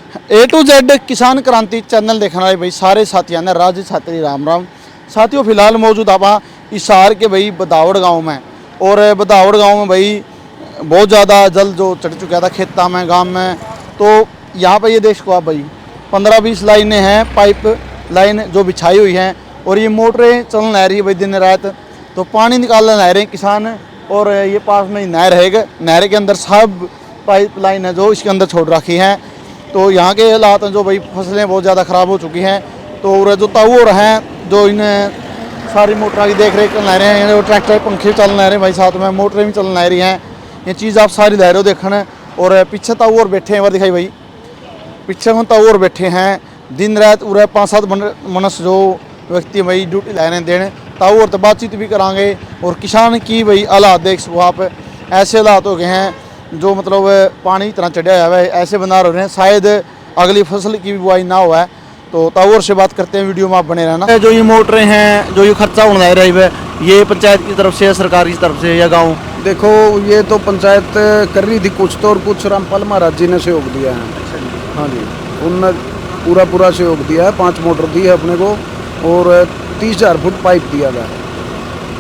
A to Z किसान क्रांति channel देखने वाले भाई सारे साथियों ने राज छात्री राम राम। साथियों फिलहाल मौजूद आप हिसार के भाई बदावड़ गांव में, और बदावड़ गांव में भाई बहुत ज़्यादा जल जो चढ़ चुका था खेता में गांव में। तो यहाँ पर ये देख को आप भाई 15-20 लाइनें हैं, पाइप लाइन जो बिछाई हुई हैं, और ये मोटरें चलन रह रही है भाई दिन रात। तो पानी निकालने रह रहे हैं किसान, और ये पास में ही नहर है, नहर के अंदर सब पाइप लाइन है जो इसके अंदर छोड़ रखी हैं। तो यहाँ के हालात हैं जो भाई फसलें बहुत ज़्यादा ख़राब हो चुकी हैं। तो और जो ताऊर हैं जो इन्हें सारी मोटर की देख रेख चलना रहे हैं, ट्रैक्टर पंखे चलना रहे हैं भाई, साथ में मोटरें भी चलना रही हैं। ये चीज़ आप सारी ला रहे हो देखने। और पीछे ताऊर बैठे हैं, दिखाई भाई पीछे हम ताऊर बैठे हैं दिन रात उरे 5-7 मनुष्य जो व्यक्ति भाई ड्यूटी ला रहे हैं देने ताऊर तो बातचीत भी कराएंगे। और किसान की भाई हालात देख सको आप, ऐसे हालात हो गए हैं जो मतलब पानी इतना चढ़ा हुआ है, ऐसे बना रहे हैं शायद अगली फसल की भी बुआई ना हुआ है। तो ताऊर से बात करते हैं, वीडियो में आप बने रहना। जो ये मोटरें हैं जो ये खर्चा होने रहा है, ये पंचायत की तरफ से, सरकार की तरफ से, या गाँव? देखो ये तो पंचायत कर रही थी कुछ तो, और कुछ रामपाल महाराज जी ने सहयोग दिया है। हाँ जी, उनने पूरा सहयोग दिया है। 5 मोटर दी है अपने को, और 30,000 फुट पाइप दिया था।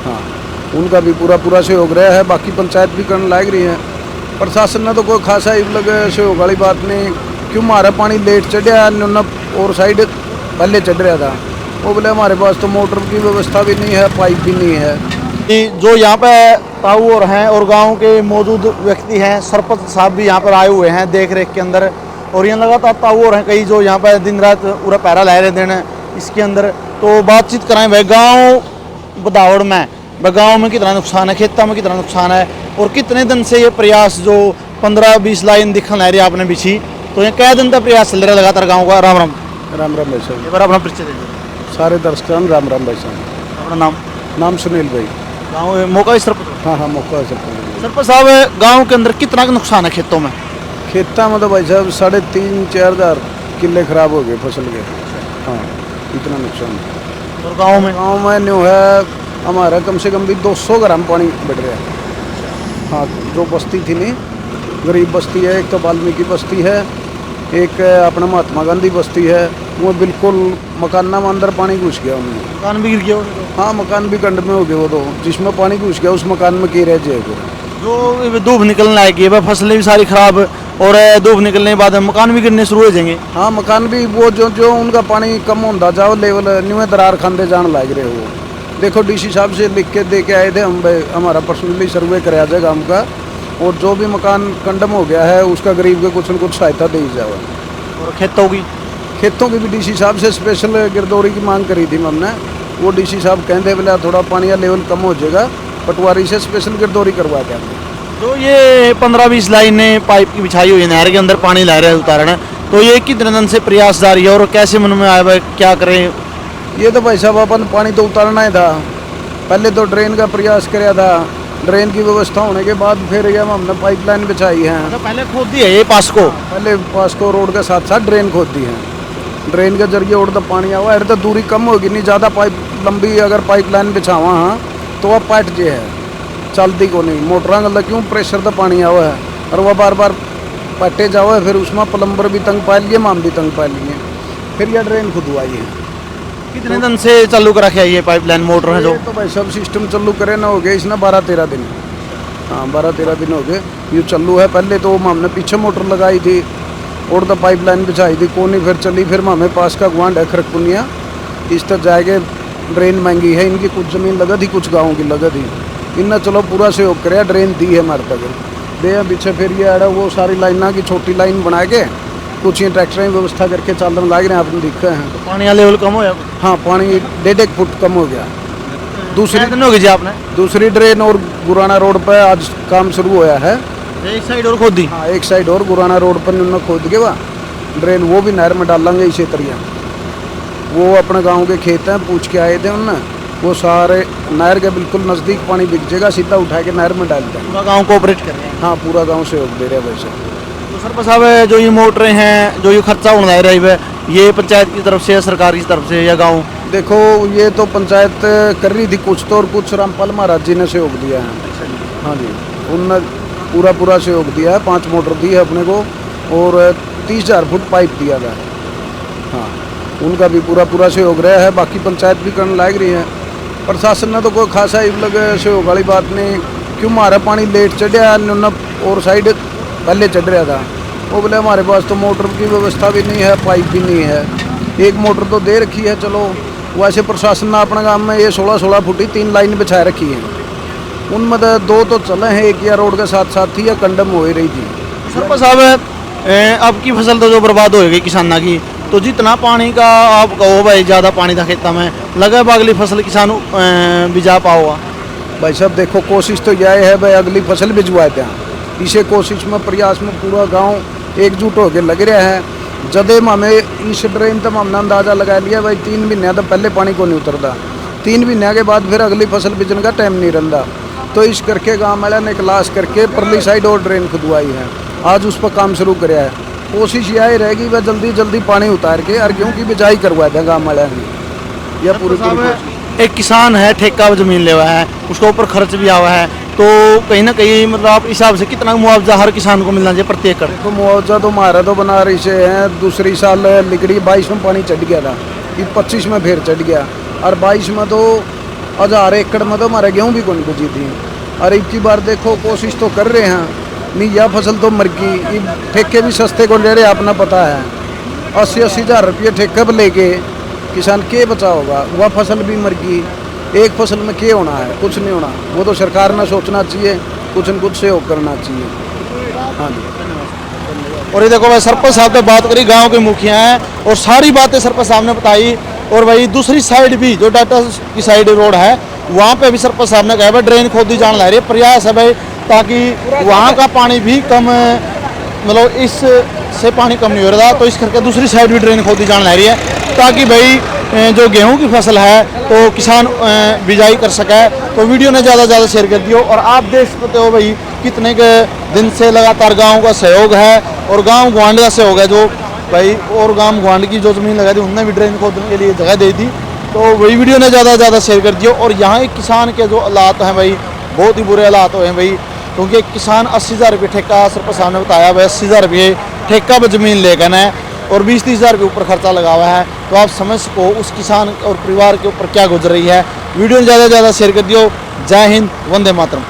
हाँ, उनका भी पूरा सहयोग रहा है। बाकी पंचायत भी करने लग रही है। प्रशासन ने तो कोई खासा लगे सहयोग वाली बात नहीं, क्यों हमारा पानी लेट चढ़ा और साइड पहले चढ़ रहा था। वो बोले हमारे पास तो मोटर की व्यवस्था भी नहीं है, पाइप भी नहीं है। जो यहाँ पे ताऊर हैं और गांव के मौजूद व्यक्ति हैं, सरपंच साहब भी यहाँ पर आए हुए हैं देख रेख के अंदर। और यहाँ लगातार ताऊर हैं कई जो यहाँ पर दिन रात पूरा पैरा ला रहे दिन इसके अंदर। तो बातचीत कराएं भाई गाँव बदावड़ में, गाँव में कितना नुकसान है, खेतों में कितना नुकसान है, और कितने दिन से ये प्रयास जो 15-20 लाइन दिखा ला रही आपने बिछी, तो ये क्या दिन का प्रयास चल रहा है लगातार गाँव का? राम राम। राम राम भाई साहब। एक बार अपना परिचय दीजिए। सारे दर्शकों राम राम भाई साहब। अपना नाम? नाम सुनील भाई। गाँव मौका सरपंच? हाँ मौका है सरपंच। सरपंच साहब गाँव के अंदर कितना का नुकसान है खेतों में? खेता में तो भाई साहब 3,500-4 हज़ार किले खराब हो गए फसल के। हाँ, इतना नुकसान है। और गाँव में न्यू है हमारा कम से कम भी 200 ग्राम पानी बढ़ रहा है। हाँ, जो बस्ती थी नहीं, गरीब बस्ती है, एक तो वाल्मीकि बस्ती है, एक अपना महात्मा गांधी बस्ती है, वो बिल्कुल मकाना में अंदर पानी घुस गया उनमें। मकान भी गिर गया? हाँ, मकान भी कंड में हो गए वो तो, जिसमें पानी घुस गया उस मकान में की रह जाएगा। जो धूप निकलने लायक है, फसलें भी सारी खराब, और धूप निकलने के बाद मकान भी गिरने शुरू हो जाएंगे। हाँ, मकान भी वो जो उनका पानी कम होता जाओ लेवल न्यू दरार खाते जान लग रहे हो। देखो डीसी साहब से लिख के दे के आए थे हम, हमारा पर्सनली सर्वे कराया जाए गाँव का, और जो भी मकान कंडम हो गया है उसका गरीब को कुछ न कुछ सहायता दी जाए। और खेतों की भी डीसी साहब से स्पेशल गिरदौरी की मांग करी थी हमने। वो डीसी साहब कहते बोले थोड़ा पानी का लेवल कम हो जाएगा, पटवारी से स्पेशल गिरदौरी करवा के आते। तो ये 15-20 लाइनें पाइप की बिछाई हुई है, नहर के अंदर पानी ला रहे हैं उतारना, तो ये कितने दिन से प्रयास जारी है और कैसे मन में आया भाई क्या करें? ये तो भाई साहब अपन पानी तो उतारना ही था, पहले तो ड्रेन का प्रयास कराया था। ड्रेन की व्यवस्था होने के बाद फिर ये हमने पाइपलाइन बिछाई है। तो पहले खोद दी है ये पास्को? पहले पास्को रोड के साथ साथ ड्रेन खोद दी है। ड्रेन के जरिए उड़ तो पानी आवा है, तो दूरी कम होगी नहीं, ज़्यादा पाइप लंबी अगर पाइपलाइन बिछावा हाँ तो वह पट जे है, चलती को नहीं। मोटरा गल क्यों प्रेशर तो पानी आवा है, और वह बार पटे जाओ है, फिर उसमें प्लम्बर भी तंग पा लिए, माम भी तंग पा लिए, फिर यह ड्रेन खुदवाई है। कितने दिन से चालू कर रखे है ये पाइपलाइन मोटर है जो? तो भाई सब सिस्टम चालू करे ना हो गए इसने 12-13 दिन। हाँ, 12-13 दिन हो गए ये चालू है। पहले तो हमने पीछे मोटर लगाई थी और तो पाइपलाइन बिछाई थी कोनी, फिर चली, फिर हमें पास का गुआंढ है खरकुनिया, इस तक जाएंगे। ड्रेन महंगी है, इनकी कुछ ज़मीन लगा थी, कुछ गाँव की लगा थी, इनने चलो पूरा सहयोग कराया, ड्रेन दी है हमारे तक दे पीछे। फिर ये आड़ा वो सारी लाइना की छोटी लाइन बना के कुछ ये ट्रैक्टर की व्यवस्था करके चलने लग रहे हैं, आपने देखा है। तो पानी का लेवल कम हो गया? हाँ, पानी 1.5 फुट कम हो गया। दूसरी दिन होगी जी आपने? दूसरी ड्रेन और गुराना रोड पर आज काम शुरू होया है। एक साइड और खोद दी? हाँ, एक साइड और गुराना रोड पर उन्होंने खोद के वहाँ ड्रेन वो भी नहर में डालेंगे इसी तरह। वो अपने गाँव के खेत हैं, पूछ के आए थे उनने, वो सारे नहर के बिल्कुल नज़दीक पानी बिक जाएगा, सीधा उठा के नहर में डाल दें। पूरा गाँव कोऑपरेट कर रहे हैं? हाँ, पूरा गाँव सहयोग दे रहे हैं वैसे। तो सरपंच साहब जो ये मोटरें हैं जो ये खर्चा होने रहा है, ये पंचायत की तरफ से या सरकार की तरफ से, या गाँव? देखो ये तो पंचायत कर रही थी कुछ तो, और कुछ रामपाल महाराज जी ने सहयोग दिया है। हाँ जी, उनने पूरा सहयोग दिया है। 5 मोटर दी है अपने को, और 30,000 फुट पाइप दिया गया। हाँ, उनका भी पूरा पूरा सहयोग रहा है। बाकी पंचायत भी करने लाग रही है। प्रशासन ने तो कोई खासा इबलग सहयोग वाली बात नहीं, क्यों हमारा पानी लेट चढ़िया और साइड पहले चढ़ रहा था। वो बोले हमारे पास तो मोटर की व्यवस्था भी नहीं है, पाइप भी नहीं है। एक मोटर तो दे रखी है, चलो वैसे प्रशासन ने अपने गांव में ये 16-16 फुट ही 3 लाइन बिछा रखी है। उनमें 2 तो चले हैं, एक या रोड के साथ साथ थी या कंडम हो ही रही थी। सरपंच साहब, अब की फसल तो जो बर्बाद हो गई किसाना की, तो जितना पानी का आप कहो भाई ज़्यादा पानी था खेता में लगा, अगली फसल किसान बिजा पाओगा? भाई साहब देखो, कोशिश तो यह है भाई अगली फसल भिजवाए थे। इसे कोशिश में प्रयास में पूरा गांव एकजुट होकर लग रहा है। जदे में हमें इस ड्रेन तक हमने अंदाज़ा लगा लिया भाई 3 महीने तो पहले पानी को नहीं उतरता, 3 महीने के बाद फिर अगली फसल बिजने का टाइम नहीं रहता। तो इस करके गाँव वाले ने क्लास करके परली साइड और ड्रेन खुदवाई है, आज उस पर काम शुरू कराया है। कोशिश यह रहेगी वह जल्दी जल्दी पानी उतार के और गेहूँ की बिजाई करवा दें गाँव वाले ने। यह पूरी एक किसान है, ठेका जमीन ले हुआ है, उसके ऊपर खर्च भी आवा है, तो कहीं ना कहीं मतलब आप हिसाब से कितना मुआवजा हर किसान को मिलना चाहिए प्रत्येक एकड़? तो मुआवजा तो हमारा तो बना रही से हैं। दूसरी साल लिकड़ी 22 में पानी चढ़ गया था, ये 25 में फिर चढ़ गया, और 22 में तो 1000 एकड़ में तो हमारे गेहूँ भी कौन बुझी थी। और एक की बार देखो कोशिश तो कर रहे हैं, नहीं यह फसल तो मर गई। ठेके भी सस्ते को ले रहे, अपना पता है 80-80 हज़ार रुपये ठेके पर लेके किसान के बचा होगा। वह फसल भी मर गई। एक फसल में क्या होना है? कुछ नहीं होना। वो तो सरकार ने सोचना चाहिए, कुछ न कुछ सहयोग करना चाहिए। हाँ जी। और ये देखो भाई, सरपंच साहब ने बात करी, गांव के मुखिया हैं और सारी बातें सरपंच साहब ने बताई। और भाई दूसरी साइड भी जो डाटा की साइड रोड है, वहाँ पे भी सरपंच साहब ने कहा भाई ड्रेन खोदी जान ला रही है। प्रयास है भाई ताकि वहाँ का पानी भी कम, मतलब इस से पानी कम नहीं हो रहा, तो इस करके दूसरी साइड भी ड्रेन खोदी जान ला रही है ताकि भाई जो गेहूं की फसल है तो किसान बिजाई कर सके। तो वीडियो ने ज़्यादा से ज़्यादा शेयर कर दियो। और आप देख सकते हो भाई कितने के दिन से लगातार गाँव का सहयोग है और गाँव गुआंढ का सहयोग है। जो भाई और गाँव गुआंढ की जो ज़मीन लगा दी उनने भी ड्रेन खोदने के लिए जगह दे दी, तो वही वीडियो ने ज़्यादा से ज़्यादा शेयर कर दिया। और यहाँ एक किसान के जो हालात हैं भाई, बहुत ही बुरे हालात हुए हैं भाई, क्योंकि एक किसान 80,000 रुपये ठेका, सरपंच साहब ने बताया भाई 80,000 रुपये ठेका पर ज़मीन लेकर है और 20-30 हज़ार के ऊपर खर्चा लगा हुआ है। तो आप समझ सको उस किसान और परिवार के ऊपर क्या गुजर रही है। वीडियो ज़्यादा से ज़्यादा शेयर कर दियो। जय हिंद, वंदे मातरम।